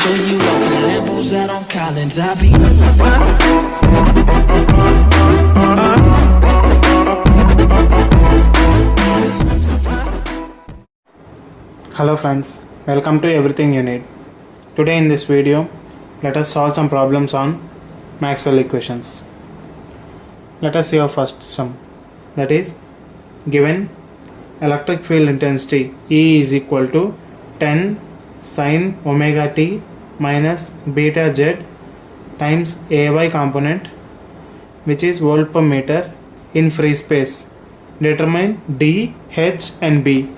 Show you off in Lambos out on Collins. I be. Hello friends, welcome to Everything You Need. Today in this video, let us solve some problems on Maxwell equations. Let us see our first sum. That is, given electric field intensity E is equal to 10 sin omega t minus beta z times ay component, which is volt per meter in free space. Determine D, H and B,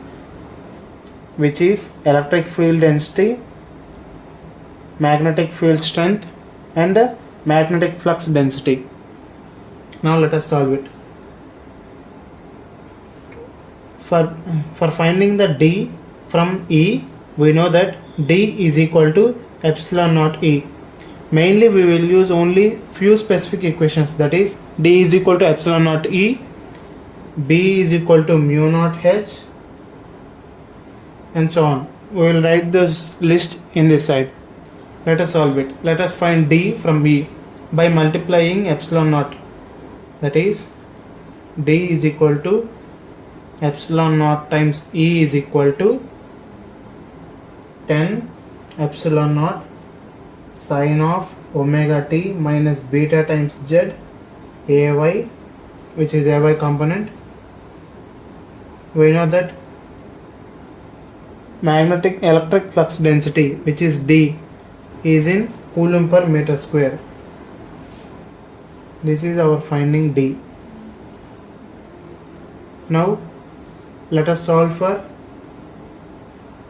which is electric field density, magnetic field strength and magnetic flux density. Now let us solve it. For finding the D from E, we know that D is equal to epsilon naught E. Mainly we will use only few specific equations, that is D is equal to epsilon naught E, B is equal to mu naught H and so on. We will write this list in this side. Let us solve it. Let us find D from E by multiplying epsilon naught. That is D is equal to epsilon naught times E is equal to 10 epsilon naught sine of omega t minus beta times z ay, which is ay component. We know that magnetic electric flux density, which is D, is in coulomb per meter square. This is our finding D. Now let us solve for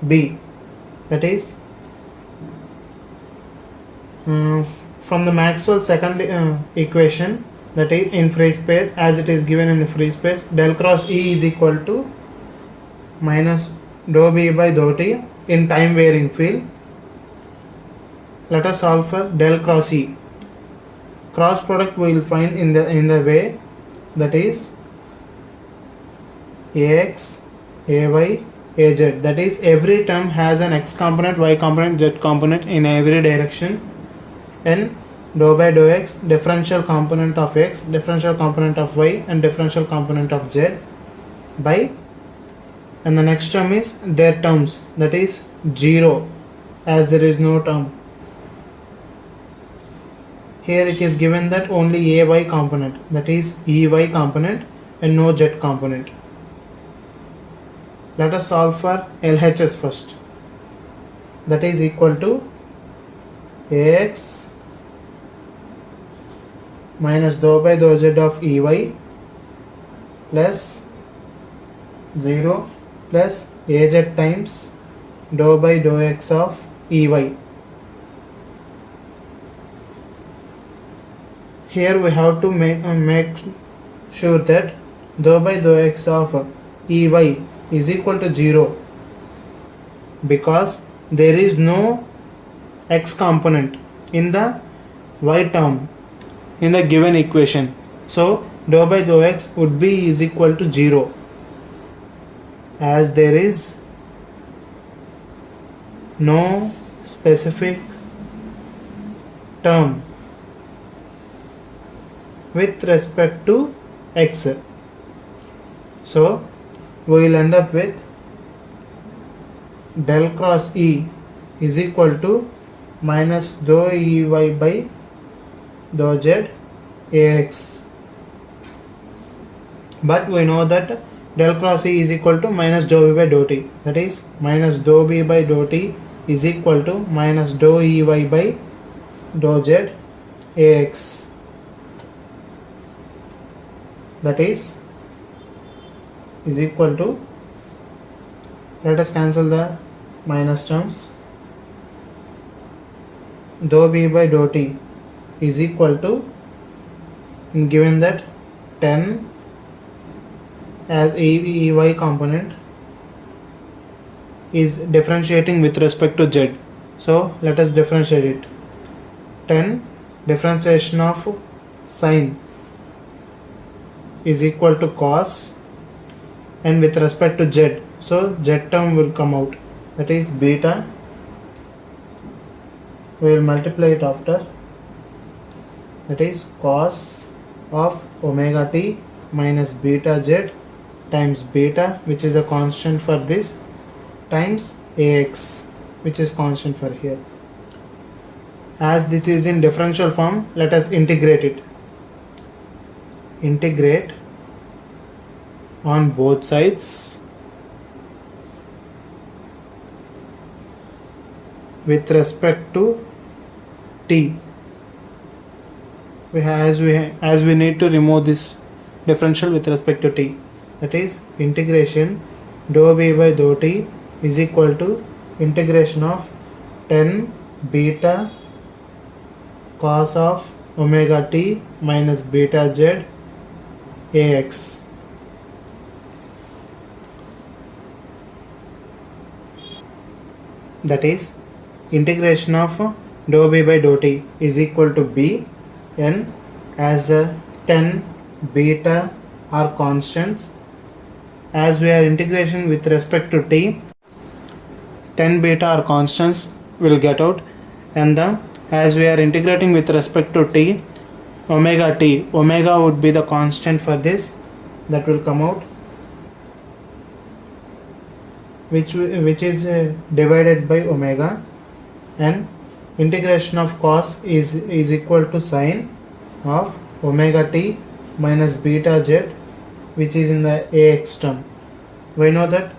B. That is, from the Maxwell second equation, that is in free space, as it is given in the free space, del cross E is equal to minus dou B by dou T in time varying field. Let us solve for del cross E. Cross product we will find in the way, that is Ax, Ay, Az. That is, every term has an x component, y component, z component in every direction. And dou by dou x, differential component of x, differential component of y and differential component of z by, and the next term is their terms, that is 0, as there is no term. Here it is given that only ay component, that is ey component and no z component. Let us solve for LHS first. That is equal to Ax minus dou by dou z of Ey plus 0 plus Az times dou by dou x of Ey. Here we have to make sure that dou by dou x of Ey is equal to 0, because there is no x component in the y term in the given equation. So dou by dou x would be is equal to 0, as there is no specific term with respect to x. So we will end up with del cross E is equal to minus dou Ey by dou z Ax. But we know that del cross E is equal to minus dou B by dou t. That is, minus dou B by dou t is equal to minus dou Ey by dou z Ax. That is equal to, let us cancel the minus terms, dou B by dou t is equal to, given that 10 as Ey component is differentiating with respect to z. So let us differentiate it. 10 differentiation of sine is equal to cos, and with respect to z, so z term will come out, that is beta we will multiply it after, that is cos of omega t minus beta z times beta, which is a constant for this, times ax, which is constant for here. As this is in differential form, let us integrate it. Integrate on both sides with respect to t. As we need to remove this differential with respect to t, that is integration dou v by dou t is equal to integration of 10 beta cos of omega t minus beta z ax. That is integration of dou v by dou t is equal to b, n, as the 10 beta are constants. As we are integration with respect to t, 10 beta are constants will get out, and as we are integrating with respect to t, omega would be the constant for this, that will come out, which is divided by omega, and integration of cos is equal to sine of omega t minus beta z, which is in the ax term. We know that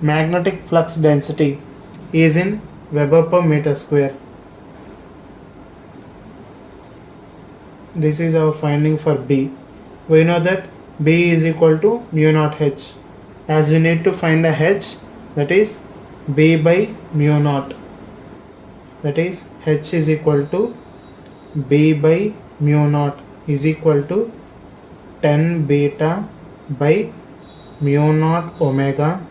magnetic flux density is in Weber per meter square. This is our finding for B. We know that B is equal to mu naught h. As we need to find the h, that is B by mu naught. That is h is equal to B by mu naught is equal to 10 beta by mu naught omega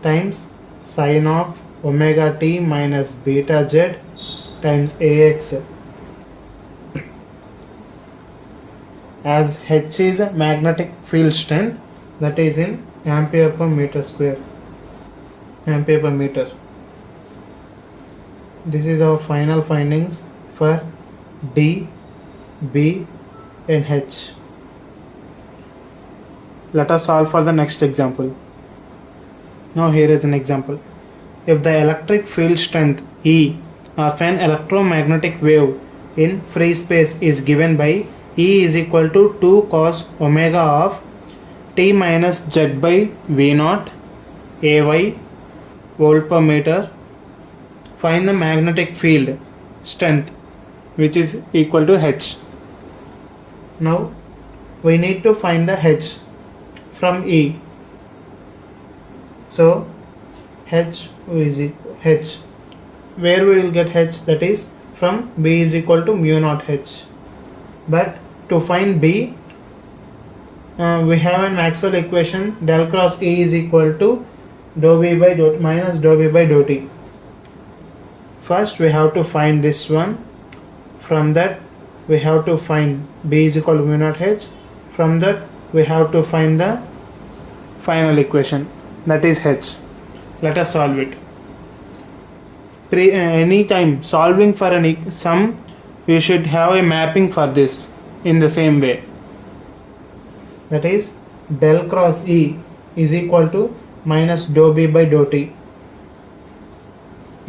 times sine of omega t minus beta z times ax. As h is a magnetic field strength, that is in ampere per meter square, ampere per meter. This is our final findings for D, B and H. Let us solve for the next example. Now here is an example. If the electric field strength E of an electromagnetic wave in free space is given by E is equal to 2 cos omega of t minus z by v naught ay volt per meter, find the magnetic field strength, which is equal to h. Now we need to find the h from E. So h is h. Where we will get h? That is from B is equal to mu naught h. But to find B, we have a Maxwell equation del cross E is equal to dou v by dou minus dou v by dou t. First we have to find this one. From that we have to find B is equal to mu naught h. From that we have to find the final equation, that is h. Let us solve it. Any time solving for an sum, you should have a mapping for this in the same way. That is del cross E is equal to minus dou B by dou t.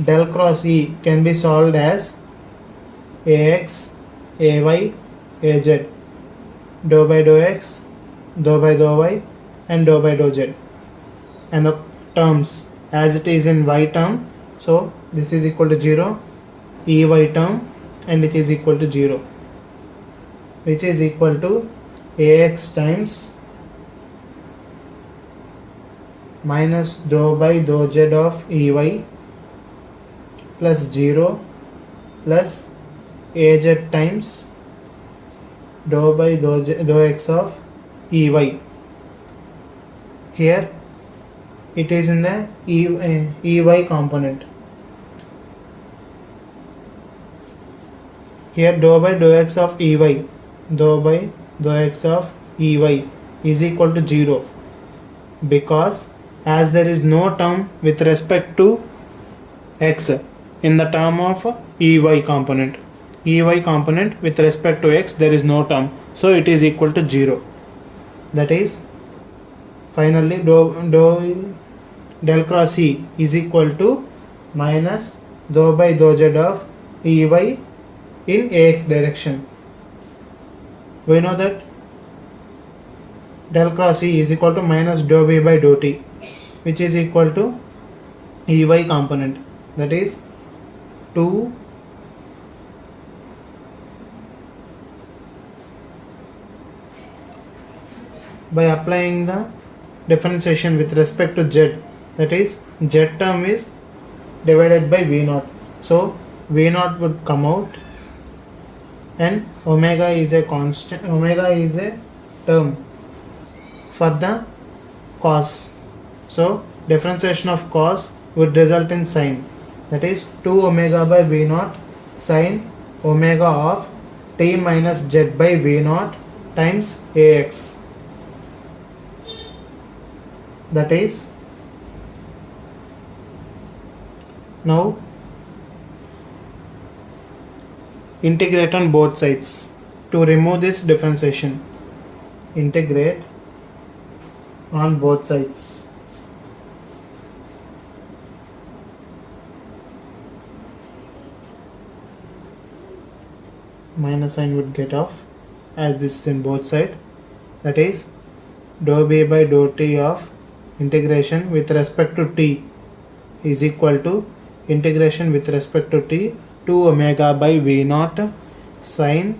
Del cross E can be solved as ax, ay, az, dou by dou x, dou by dou y and dou by dou z. And the terms as it is in y term, so this is equal to 0, ey term, and it is equal to 0, which is equal to ax times minus dou by dou z of ey plus 0 plus az times dou by dou x of ey. Here it is in the ey component. Here dou by dou x of ey, dou by dou x of ey is equal to 0, because as there is no term with respect to x in the term of ey component. Ey component with respect to x there is no term, so it is equal to 0. That is, finally del cross E is equal to minus dou by dou z of Ey in Ax direction. We know that del cross E is equal to minus dou B by dou t, which is equal to Ey component, that is 2 by applying the differentiation with respect to z, that is z term is divided by v0, so v0 would come out and omega is a constant, omega is a term for the cos, so differentiation of cos would result in sine, that is 2 omega by v0 sine omega of t minus z by v0 times ax. That is, now integrate on both sides to remove this differentiation. Integrate on both sides. Minus sign would get off as this is in both sides. That is dou b by dou t of integration with respect to t is equal to integration with respect to t 2 omega by v0 sine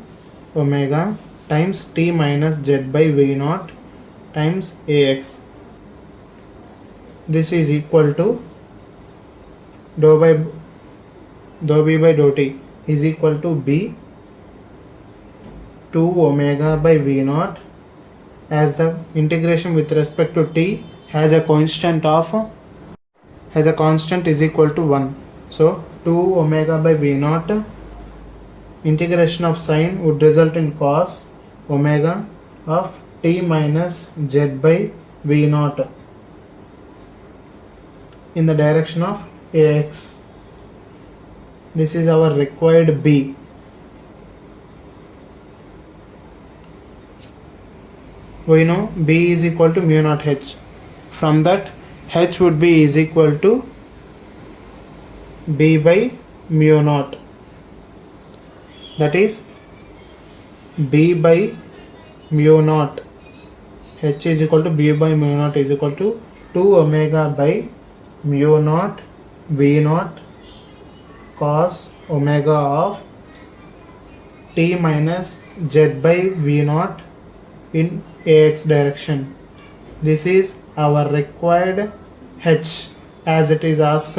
omega times t minus z by v0 times ax. This is equal to dou b by dou t is equal to b 2 omega by v0, as the integration with respect to t has a constant is equal to 1. So 2 omega by v0 integration of sine would result in cos omega of t minus z by v0 in the direction of ax. This is our required b. We know b is equal to mu naught h. From that, h would be is equal to b by mu naught. That is b by mu naught. H is equal to b by mu naught is equal to 2 omega by mu naught v naught cos omega of t minus z by v naught in ax direction. This is our required h as it is asked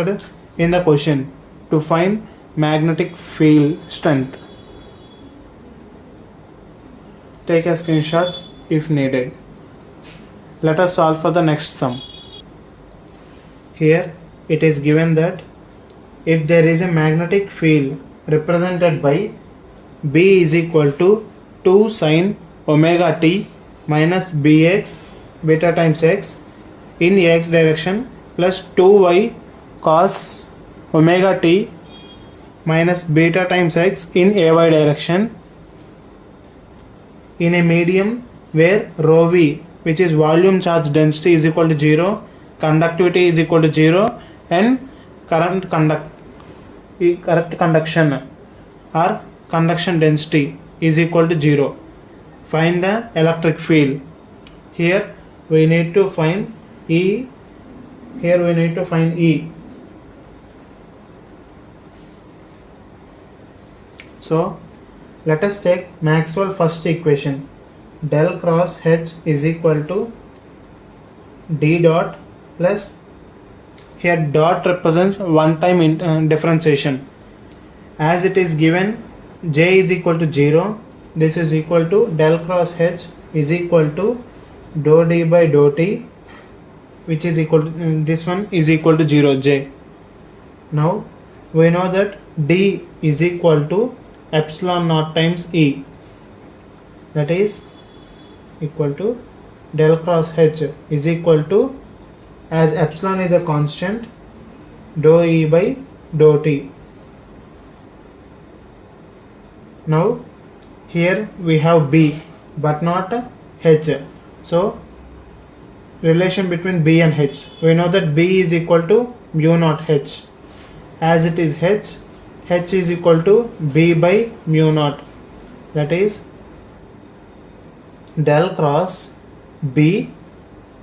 in the question to find magnetic field strength. Take a screenshot if needed. Let us solve for the next sum. Here it is given that if there is a magnetic field represented by B is equal to 2 sine omega t minus bx beta times x in x direction plus 2y cos omega t minus beta times x in ay direction in a medium where rho v, which is volume charge density, is equal to 0, conductivity is equal to 0, and correct conduction or conduction density is equal to 0. Find the electric field. Here we need to find E. Here we need to find E. So let us take Maxwell's first equation. Del cross H is equal to D dot plus, here dot represents one time differentiation. As it is given J is equal to 0, this is equal to del cross H is equal to dou D by dou T, which is equal to this one is equal to 0, J. Now we know that D is equal to epsilon naught times E, that is equal to del cross H is equal to, as epsilon is a constant, dou E by dou T. Now here we have B but not H. So relation between B and H, we know that B is equal to mu naught H. As it is H is equal to B by mu naught, that is del cross B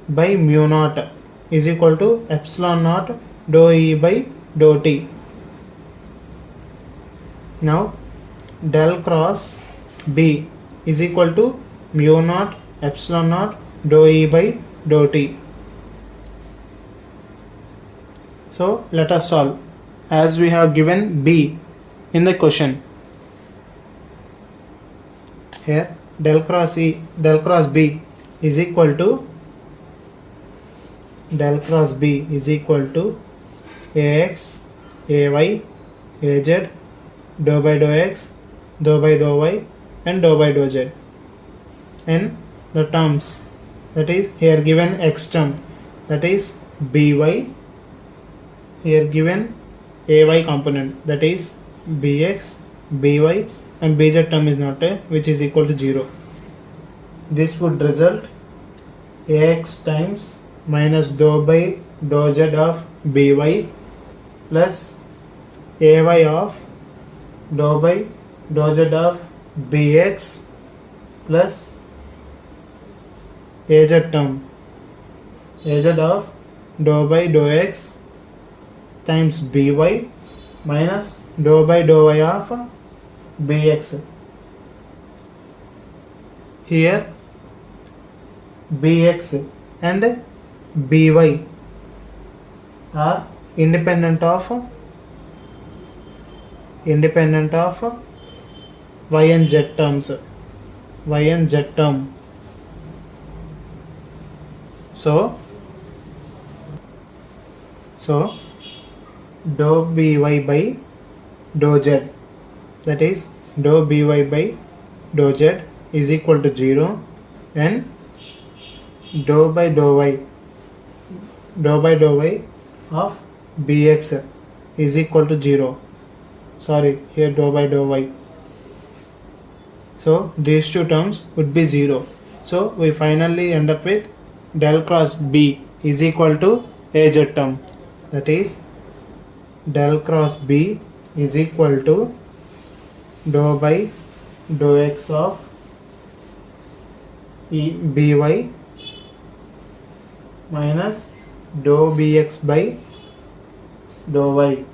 by mu naught is equal to epsilon naught dou E by dou T. Now del cross B is equal to mu naught epsilon naught dou E by dou T. So let us solve, as we have given B in the question. Here del cross B is equal to AX, AY, AZ, dou by dou X, dou by dou Y and dou by dou Z. And the terms, that is here given X term, that is BY, here given AY component, that is BX, BY and BZ term is not there, which is equal to 0. This would result AX times minus dou by dou Z of BY plus AY of dou by dou Z of BX plus AZ term, AZ of dou by dou X times BY minus dou by dou Y of BX. Here BX and BY are independent of Y and Z terms, So dou by by dou Z, that is dou by by dou Z is equal to 0 and dou by dou Y of BX is equal to 0. Sorry, here dou by dou Y. So these two terms would be 0. So we finally end up with del cross B is equal to AZ term, that is del cross B is equal to dou by dou X of BY minus dou BX by dou Y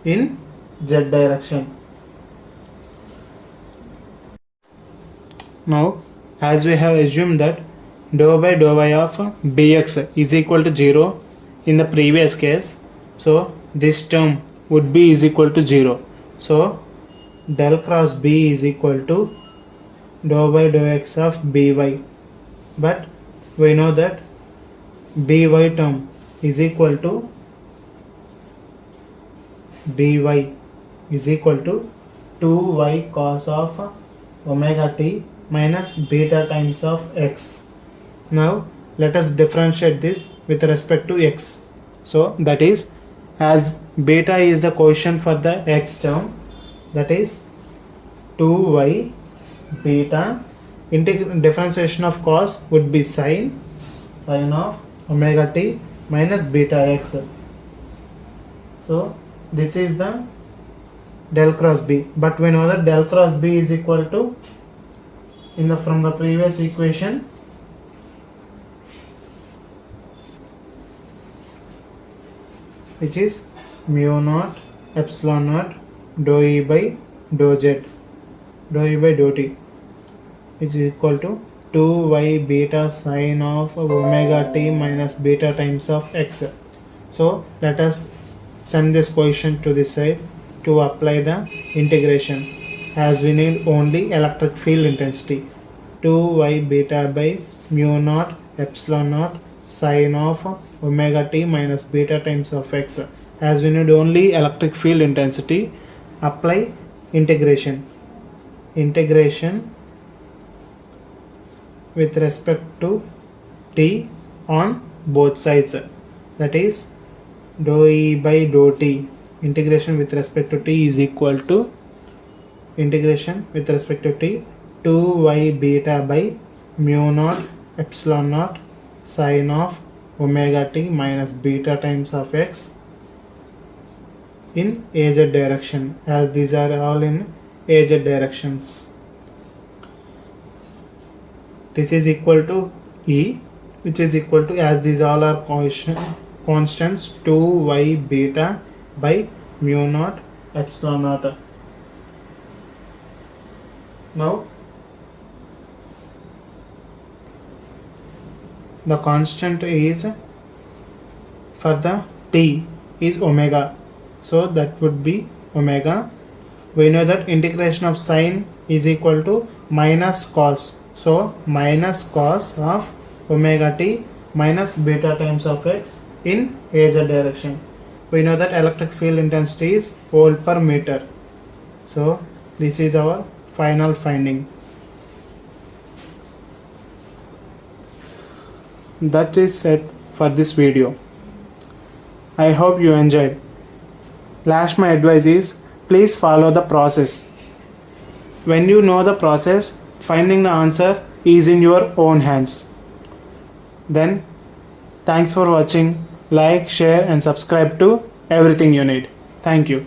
in Z direction. Now as we have assumed that dou by dou Y of BX is equal to 0 in the previous case, so this term would be is equal to 0. So del cross B is equal to dou by dou X of BY, but we know that BY term is equal to 2y cos of omega t minus beta times of x. Now let us differentiate this with respect to x. So that is, as beta is the quotient for the x term, that is 2y beta, differentiation of cos would be sine of omega t minus beta x. So this is the del cross B, but we know that del cross B is equal to, from the previous equation, which is mu naught epsilon naught dou E by dou Z, dou E by dou T, which is equal to 2y beta sine of omega t minus beta times of x. So let us send this quotient to this side to apply the integration, as we need only electric field intensity. 2y beta by mu naught epsilon naught sine of omega t minus beta times of x. As we need only electric field intensity, apply integration with respect to t on both sides, that is dou E by dou T, integration with respect to t is equal to integration with respect to t 2y beta by mu naught epsilon naught sine of omega t minus beta times of x in az direction, as these are all in az directions. This is equal to e, which is equal to, as these all are constants, 2y beta by mu naught epsilon naught. Now the constant is for the t is omega, so that would be omega. We know that integration of sine is equal to minus cos, so minus cos of omega t minus beta times of x in az direction. We know that electric field intensity is volt per meter, so this is our final finding. That is it for this video. I hope you enjoyed. Last, my advice is please follow the process. When you know the process, finding the answer is in your own hands. Then, thanks for watching. Like, share, and subscribe to Everything You Need. Thank you.